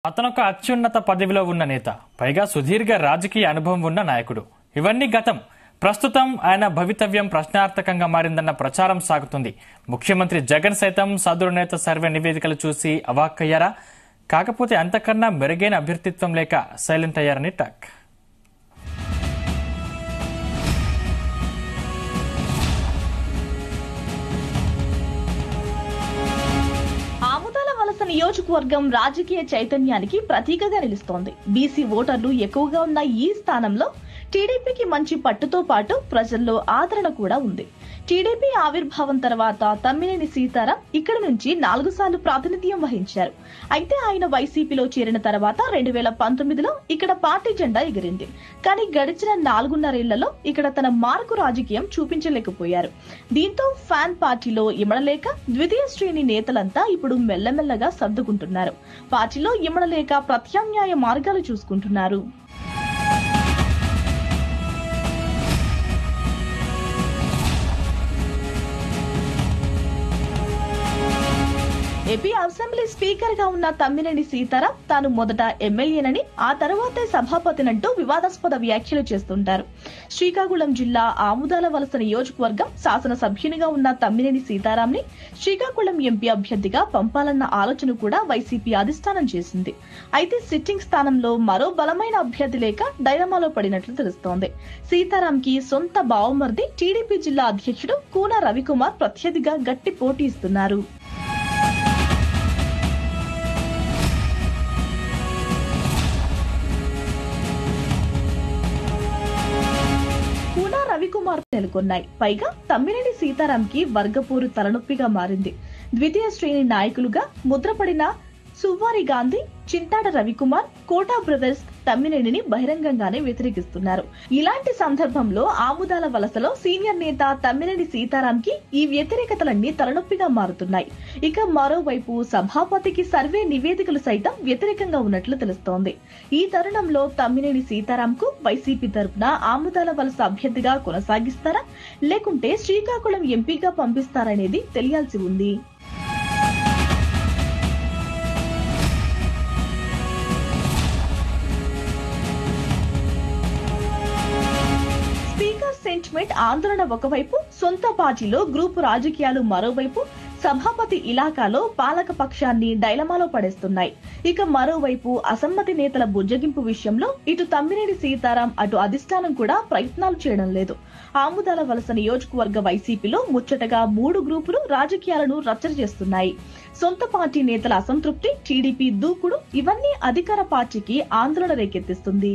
అతనొక అత్యున్నత పదవిలో ఉన్న నేత, పైగా సుదీర్ఘ రాజకీయ అనుభవం ఉన్న నాయకుడు. ఇవన్నీ గతం. ప్రస్తుతం ఆయన భవితవ్యం ప్రశ్నార్థకంగా మారిందన్న ప్రచారం సాగుతుంది. ముఖ్యమంత్రి జగన్ సైతం సదరు నేత సర్వే నివేదికలు చూసి అవాక్కయ్యారా? కాకపోతే అంతకన్నా మెరుగైన అభ్యర్థిత్వం లేక సైలెంట్ అయ్యారని టాక్. ఆముదాలవలస నియోజకవర్గం రాజకీయ చైతన్యానికి ప్రతీకగా నిలుస్తోంది. బీసీ ఓటర్లు ఎక్కువగా ఉన్న ఈ స్థానంలో టీడీపీకి మంచి పట్టుతో పాటు ప్రజల్లో ఆదరణ కూడా ఉంది. టీడీపీ ఆవిర్భావం తర్వాత తమ్మినేని సీతారాం ఇక్కడి నుంచి 4 సార్లు ప్రాతినిధ్యం వహించారు. అయితే ఆయన వైసీపీలో చేరిన తర్వాత 2019లో ఇక్కడ పార్టీ జెండా ఎగిరింది. కానీ గడిచిన 4.5 ఇక్కడ తన మార్కు రాజకీయం చూపించలేకపోయారు. దీంతో ఫ్యాన్ పార్టీలో ఇమడలేక ద్వితీయ శ్రేణి నేతలంతా ఇప్పుడు మెల్లమెల్లగా సర్దుకుంటున్నారు. పార్టీలో ఇమడలేక ప్రత్యామ్నాయ మార్గాలు చూసుకుంటున్నారు. ఏపీ అసెంబ్లీ స్పీకర్ గా ఉన్న తమ్మినేని సీతారాం తాను మొదట ఎమ్మెల్యేనని, ఆ తర్వాతే సభాపతినంటూ వివాదాస్పద వ్యాఖ్యలు చేస్తుంటారు. శ్రీకాకుళం జిల్లా ఆముదాలవలస నియోజకవర్గం శాసనసభ్యునిగా ఉన్న తమ్మినేని సీతారాం ని శ్రీకాకుళం ఎంపీ అభ్యర్థిగా పంపాలన్న ఆలోచన కూడా వైసీపీ అధిష్టానం చేసింది. అయితే సిట్టింగ్ స్థానంలో మరో బలమైన అభ్యర్థి లేక డైలమాలో పడినట్లు తెలుస్తోంది. సీతారాం కి సొంత బావమర్ది టీడీపీ జిల్లా అధ్యక్షుడు కూన రవికుమార్ ప్రత్యర్థిగా గట్టి పోటీ ఇస్తున్నారు. రవికుమార్ నెలకొన్నాయి. పైగా తమ్మినేని సీతారాం కి వర్గపోరు తలనొప్పిగా మారింది. ద్వితీయ శ్రేణి నాయకులుగా ముద్రపడిన సువ్వారి గాంధీ, చింతాడ రవికుమార్, కోటా బ్రదర్స్ తమ్మినేనిని బహిరంగంగానే వ్యతిరేకిస్తున్నారు. ఇలాంటి సందర్భంలో ఆముదాల వలసలో సీనియర్ నేత తమ్మినేని సీతారాం కి ఈ వ్యతిరేకతలన్నీ తలనొప్పిగా మారుతున్నాయి. ఇక మరోవైపు సభాపతికి సర్వే నివేదికలు సైతం వ్యతిరేకంగా ఉన్నట్లు తెలుస్తోంది. ఈ తరుణంలో తమ్మినేని సీతారాం కు వైసీపీ తరఫున ఆముదాల వలస అభ్యర్థిగా కొనసాగిస్తారా, లేకుంటే శ్రీకాకుళం ఎంపీగా పంపిస్తారనేది తెలియాల్సి ఉంది. సెంటిమెంట్ ఆందోళన ఒకవైపు, సొంత పార్టీలో గ్రూపు రాజకీయాలు మరోవైపు, సభాపతి ఇలాకాలో పాలక పక్షాన్ని డైలమాలో పడేస్తున్నాయి. ఇక మరోవైపు అసమ్మతి నేతల బుజ్జగింపు విషయంలో ఇటు తమ్మినేని సీతారాం అటు అధిష్టానం కూడా ప్రయత్నాలు చేయడం లేదు. ఆముదాల వలస నియోజకవర్గ వైసీపీలో ముచ్చటగా 3 గ్రూపులు రాజకీయాలను రచ్చన చేస్తున్నాయి. సొంత పార్టీ నేతల అసంతృప్తి, టీడీపీ దూకుడు ఇవన్నీ అధికార పార్టీకి ఆందోళన రేకెత్తిస్తుంది.